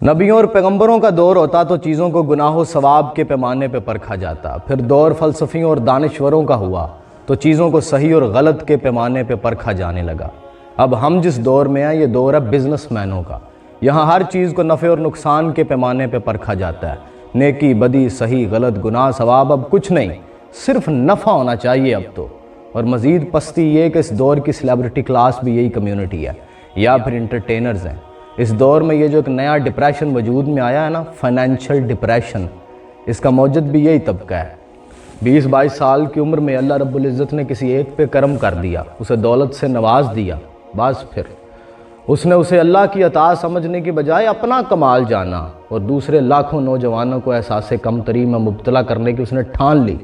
نبیوں اور پیغمبروں کا دور ہوتا تو چیزوں کو گناہ و ثواب کے پیمانے پہ پرکھا جاتا، پھر دور فلسفیوں اور دانشوروں کا ہوا تو چیزوں کو صحیح اور غلط کے پیمانے پہ پرکھا جانے لگا۔ اب ہم جس دور میں ہیں یہ دور ہے بزنس مینوں کا۔ یہاں ہر چیز کو نفع اور نقصان کے پیمانے پہ پرکھا جاتا ہے، نیکی بدی صحیح غلط گناہ ثواب اب کچھ نہیں، صرف نفع ہونا چاہیے اب تو۔ اور مزید پستی یہ کہ اس دور کی سیلیبریٹی کلاس بھی یہی کمیونٹی ہے یا پھر انٹرٹینرز ہیں۔ اس دور میں یہ جو ایک نیا ڈپریشن وجود میں آیا ہے نا، فائنینشل ڈپریشن، اس کا موجد بھی یہی طبقہ ہے۔ 20-22 سال کی عمر میں اللہ رب العزت نے کسی ایک پہ کرم کر دیا، اسے دولت سے نواز دیا، بس پھر اس نے اسے اللہ کی عطا سمجھنے کی بجائے اپنا کمال جانا اور دوسرے لاکھوں نوجوانوں کو احساس کمتری میں مبتلا کرنے کی اس نے ٹھان لی۔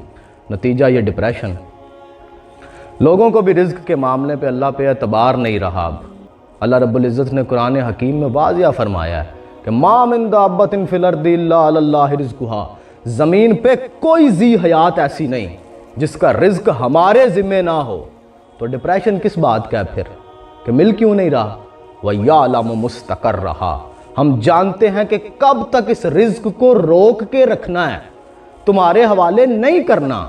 نتیجہ یہ ڈپریشن۔ لوگوں کو بھی رزق کے معاملے پہ اللہ پہ اعتبار نہیں رہا۔ اب اللہ رب العزت نے قرآن حکیم میں واضح فرمایا ہے کہ ما من دابۃ فی الارض الا علی اللہ رزقھا، زمین پہ کوئی ذی حیات ایسی نہیں جس کا رزق ہمارے ذمہ نہ ہو۔ تو ڈپریشن کس بات کا ہے پھر کہ مل کیوں نہیں رہا؟ وَيَعْلَمُ مُسْتَقَرَّهَا، ہم جانتے ہیں کہ کب تک اس رزق کو روک کے رکھنا ہے، تمہارے حوالے نہیں کرنا۔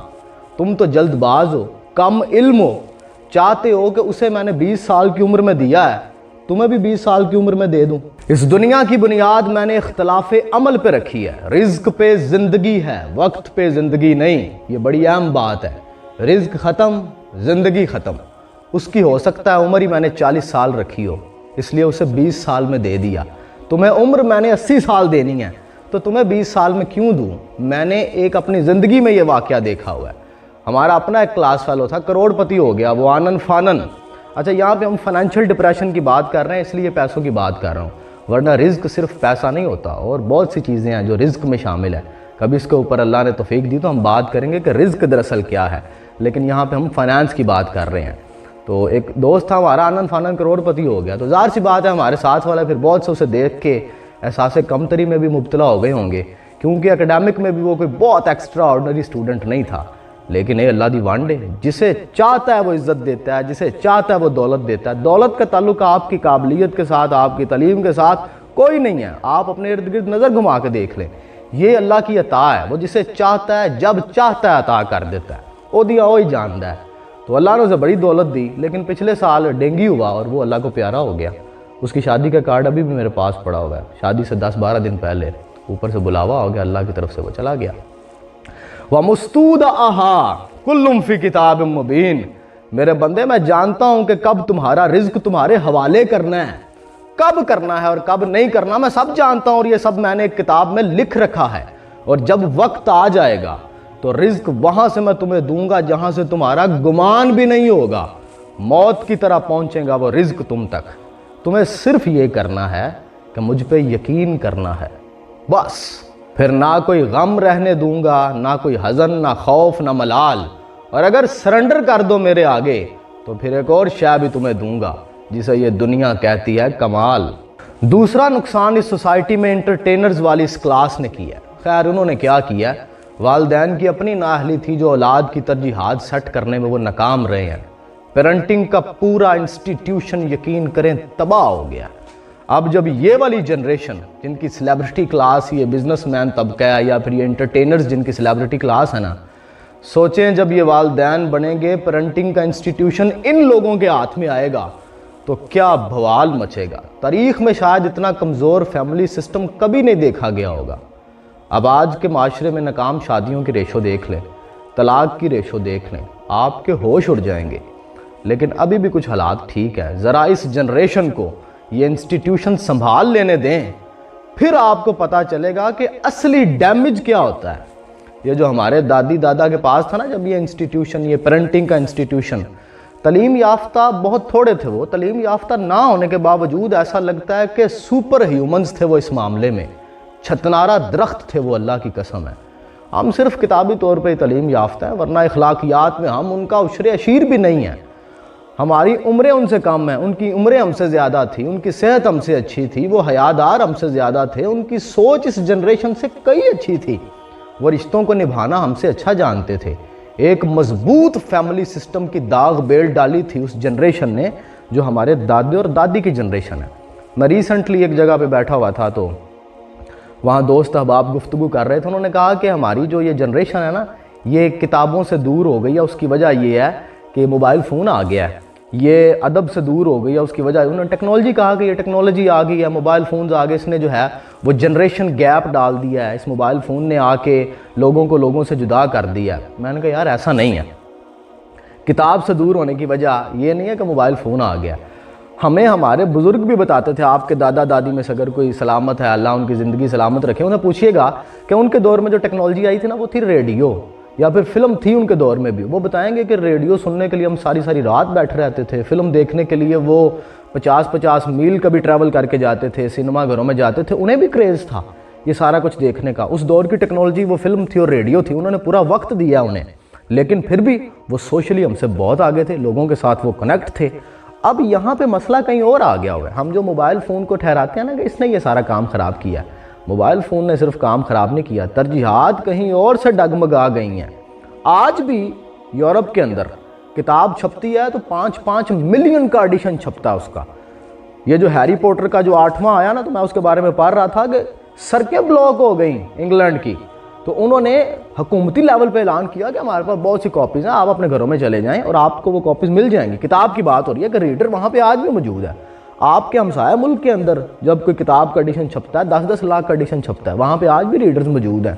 تم تو جلد باز ہو، کم علم ہو، چاہتے ہو کہ اسے میں نے 20 سال کی عمر میں دیا ہے، تمہیں بھی 20 سال کی عمر میں دے دوں۔ اس دنیا کی بنیاد میں نے اختلاف عمل پہ رکھی ہے، رزق پہ زندگی ہے، وقت پہ زندگی نہیں۔ یہ بڑی اہم بات ہے، رزق ختم زندگی ختم۔ اس کی ہو سکتا ہے عمر ہی میں نے 40 سال رکھی ہو، اس لیے اسے 20 سال میں دے دیا۔ تمہیں عمر میں نے 80 سال دینی ہے تو تمہیں 20 سال میں کیوں دوں؟ میں نے ایک اپنی زندگی میں یہ واقعہ دیکھا ہوا ہے۔ ہمارا اپنا ایک کلاس فیلو تھا، کروڑ پتی ہو گیا وہ آنن فانن۔ اچھا یہاں پہ ہم فائنینشل ڈپریشن کی بات کر رہے ہیں، اس لیے پیسوں کی بات کر رہا ہوں، ورنہ رزق صرف پیسہ نہیں ہوتا، اور بہت سی چیزیں ہیں جو رزق میں شامل ہیں۔ کبھی اس کے اوپر اللہ نے توفیق دی تو ہم بات کریں گے کہ رزق دراصل کیا ہے، لیکن یہاں پہ ہم فائنانس کی بات کر رہے ہیں۔ تو ایک دوست تھا ہمارا، آنن فانن کروڑ پتی ہو گیا، تو ظاہر سی بات ہے ہمارے ساتھ والا پھر بہت سے اسے دیکھ کے احساس کمتری میں بھی مبتلا ہو گئے ہوں گے، کیونکہ اکیڈمک میں بھی وہ کوئی بہت ایکسٹرا آرڈنری اسٹوڈنٹ نہیں تھا۔ لیکن اے اللہ دی وانڈے، جسے چاہتا ہے وہ عزت دیتا ہے، جسے چاہتا ہے وہ دولت دیتا ہے۔ دولت کا تعلق آپ کی قابلیت کے ساتھ، آپ کی تعلیم کے ساتھ کوئی نہیں ہے۔ آپ اپنے ارد گرد نظر گھما کے دیکھ لیں، یہ اللہ کی عطا ہے، وہ جسے چاہتا ہے جب چاہتا ہے عطا کر دیتا ہے، وہ دیا وہی جانتا ہے۔ تو اللہ نے اسے بڑی دولت دی، لیکن پچھلے سال ڈینگی ہوا اور وہ اللہ کو پیارا ہو گیا۔ اس کی شادی کا کارڈ ابھی بھی میرے پاس پڑا ہوا ہے، شادی سے 10-12 دن پہلے اوپر سے بلاوا ہو گیا، اللہ کی طرف سے وہ چلا گیا۔ وَمُسْتُودَعَهَا كُلٌّ فِي كِتَابٍ مُبِينٍ، میرے بندے میں جانتا ہوں کہ کب تمہارا رزق تمہارے حوالے کرنا ہے، کب کرنا ہے اور کب نہیں کرنا، میں سب جانتا ہوں، اور یہ سب میں نے ایک کتاب میں لکھ رکھا ہے۔ اور جب وقت آ جائے گا تو رزق وہاں سے میں تمہیں دوں گا جہاں سے تمہارا گمان بھی نہیں ہوگا، موت کی طرح پہنچے گا وہ رزق تم تک۔ تمہیں صرف یہ کرنا ہے کہ مجھ پہ یقین کرنا ہے، بس۔ پھر نہ کوئی غم رہنے دوں گا، نہ کوئی حزن، نہ خوف، نہ ملال۔ اور اگر سرنڈر کر دو میرے آگے تو پھر ایک اور شے بھی تمہیں دوں گا جسے یہ دنیا کہتی ہے کمال۔ دوسرا نقصان اس سوسائٹی میں انٹرٹینرز والی اس کلاس نے کیا ہے۔ خیر انہوں نے کیا کیا ہے، والدین کی اپنی نااہلی تھی جو اولاد کی ترجیحات سیٹ کرنے میں وہ ناکام رہے ہیں۔ پیرنٹنگ کا پورا انسٹیٹیوشن یقین کریں تباہ ہو گیا۔ اب جب یہ والی جنریشن جن کی سیلیبریٹی کلاس یہ بزنس مین طبقہ ہے یا پھر یہ انٹرٹینرز جن کی سیلیبریٹی کلاس ہے نا، سوچیں جب یہ والدین بنیں گے، پیرنٹنگ کا انسٹیٹیوشن ان لوگوں کے ہاتھ میں آئے گا تو کیا بھوال مچے گا۔ تاریخ میں شاید اتنا کمزور فیملی سسٹم کبھی نہیں دیکھا گیا ہوگا۔ اب آج کے معاشرے میں ناکام شادیوں کی ریشو دیکھ لیں، طلاق کی ریشو دیکھ لیں، آپ کے ہوش اڑ جائیں گے۔ لیکن ابھی بھی کچھ حالات ٹھیک ہے، ذرا اس جنریشن کو یہ انسٹیٹیوشن سنبھال لینے دیں، پھر آپ کو پتا چلے گا کہ اصلی ڈیمیج کیا ہوتا ہے۔ یہ جو ہمارے دادی دادا کے پاس تھا نا جب یہ انسٹیٹیوشن، یہ پیرنٹنگ کا انسٹیٹیوشن، تعلیم یافتہ بہت تھوڑے تھے، وہ تعلیم یافتہ نہ ہونے کے باوجود ایسا لگتا ہے کہ سپر ہیومنز تھے وہ اس معاملے میں، چھتنارا درخت تھے وہ، اللہ کی قسم ہے۔ ہم صرف کتابی طور پہ تعلیم یافتہ ہیں، ورنہ اخلاقیات میں ہم ان کا عشر عشیر بھی نہیں ہیں۔ ہماری عمریں ان سے کم ہیں، ان کی عمریں ہم سے زیادہ تھی، ان کی صحت ہم سے اچھی تھی، وہ حیادار ہم سے زیادہ تھے، ان کی سوچ اس جنریشن سے کئی اچھی تھی، وہ رشتوں کو نبھانا ہم سے اچھا جانتے تھے۔ ایک مضبوط فیملی سسٹم کی داغ بیل ڈالی تھی اس جنریشن نے جو ہمارے دادے اور دادی کی جنریشن ہے۔ میں ریسنٹلی ایک جگہ پہ بیٹھا ہوا تھا تو وہاں دوست احباب گفتگو کر رہے تھے، انہوں نے کہا کہ ہماری جو یہ جنریشن ہے نا یہ کتابوں سے دور ہو گئی ہے، اس کی وجہ یہ ہے کہ موبائل فون آ گیا ہے، یہ ادب سے دور ہو گئی ہے، اس کی وجہ انہوں نے ٹیکنالوجی کہا کہ یہ ٹیکنالوجی آ گئی ہے، موبائل فونز آ گئے، اس نے جو ہے وہ جنریشن گیپ ڈال دیا ہے، اس موبائل فون نے آ کے لوگوں کو لوگوں سے جدا کر دیا ہے۔ میں نے کہا یار ایسا نہیں ہے، کتاب سے دور ہونے کی وجہ یہ نہیں ہے کہ موبائل فون آ گیا۔ ہمیں ہمارے بزرگ بھی بتاتے تھے، آپ کے دادا دادی میں سے اگر کوئی سلامت ہے، اللہ ان کی زندگی سلامت رکھے، انہیں پوچھیے گا کہ ان کے دور میں جو ٹیکنالوجی آئی تھی نا وہ تھی ریڈیو، یا پھر فلم تھی ان کے دور میں بھی، وہ بتائیں گے کہ ریڈیو سننے کے لیے ہم ساری رات بیٹھے رہتے تھے، فلم دیکھنے کے لیے وہ 50 میل کبھی ٹریول کر کے جاتے تھے، سینما گھروں میں جاتے تھے، انہیں بھی کریز تھا یہ سارا کچھ دیکھنے کا۔ اس دور کی ٹیکنالوجی وہ فلم تھی اور ریڈیو تھی، انہوں نے پورا وقت دیا انہیں، لیکن پھر بھی وہ سوشلی ہم سے بہت آگے تھے، لوگوں کے ساتھ وہ کنیکٹ تھے۔ اب یہاں پہ مسئلہ کہیں اور آ گیا ہوا ہے، ہم جو موبائل فون کو ٹھہراتے ہیں نا کہ اس نے یہ سارا کام خراب کیا، موبائل فون نے صرف کام خراب نہیں کیا، ترجیحات کہیں اور سے ڈگمگا گئی ہیں۔ آج بھی یورپ کے اندر کتاب چھپتی ہے تو 5 ملین کا ایڈیشن چھپتا ہے اس کا۔ یہ جو ہیری پوٹر کا جو 8واں آیا نا تو میں اس کے بارے میں پڑھ رہا تھا کہ سڑکیں بلاک ہو گئیں انگلینڈ کی، تو انہوں نے حکومتی لیول پہ اعلان کیا کہ ہمارے پاس بہت سی کاپیز ہیں، آپ اپنے گھروں میں چلے جائیں اور آپ کو وہ کاپیز مل جائیں گی۔ کتاب کی بات ہو رہی ہے کہ ریڈر وہاں پہ آج بھی موجود ہے۔ آپ کے ہمسایہ ملک کے اندر جب کوئی کتاب کا ایڈیشن چھپتا ہے 10 لاکھ کا ایڈیشن چھپتا ہے، وہاں پہ آج بھی ریڈرز موجود ہیں۔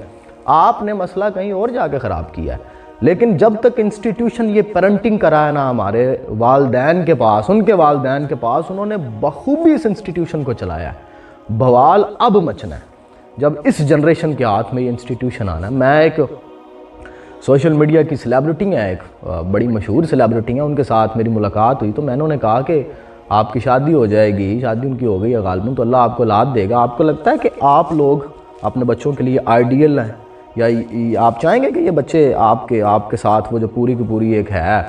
آپ نے مسئلہ کہیں اور جا کے خراب کیا ہے، لیکن جب تک انسٹیٹیوشن یہ پیرنٹنگ کرا ہے نا ہمارے والدین کے پاس، ان کے والدین کے پاس، انہوں نے بخوبی اس انسٹیٹیوشن کو چلایا ہے۔ بوال اب مچنا ہے جب اس جنریشن کے ہاتھ میں یہ انسٹیٹیوشن آنا ہے۔ میں ایک سوشل میڈیا کی سیلیبریٹی ہیں، ایک بڑی مشہور سیلیبریٹی ہیں، ان کے ساتھ میری ملاقات ہوئی تو میں نے کہا کہ آپ کی شادی ہو جائے گی، شادی ان کی ہو گئی ہے غالباً، تو اللہ آپ کو اولاد دے گا، آپ کو لگتا ہے کہ آپ لوگ اپنے بچوں کے لیے آئیڈیل ہیں، یا آپ چاہیں گے کہ یہ بچے آپ کے ساتھ وہ جو پوری کی پوری ایک ہے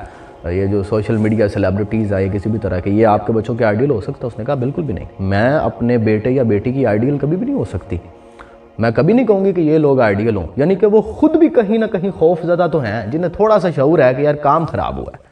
یہ جو سوشل میڈیا سیلیبریٹیز آئے کسی بھی طرح کے، یہ آپ کے بچوں کے آئیڈیل ہو سکتا ہے؟ اس نے کہا بالکل بھی نہیں، میں اپنے بیٹے یا بیٹی کی آئیڈیل کبھی بھی نہیں ہو سکتی، میں کبھی نہیں کہوں گی کہ یہ لوگ آئیڈیل ہوں، یعنی کہ وہ خود بھی کہیں نہ کہیں خوف زدہ تو ہیں، جنہیں تھوڑا سا شعور ہے کہ یار کام خراب ہوا ہے۔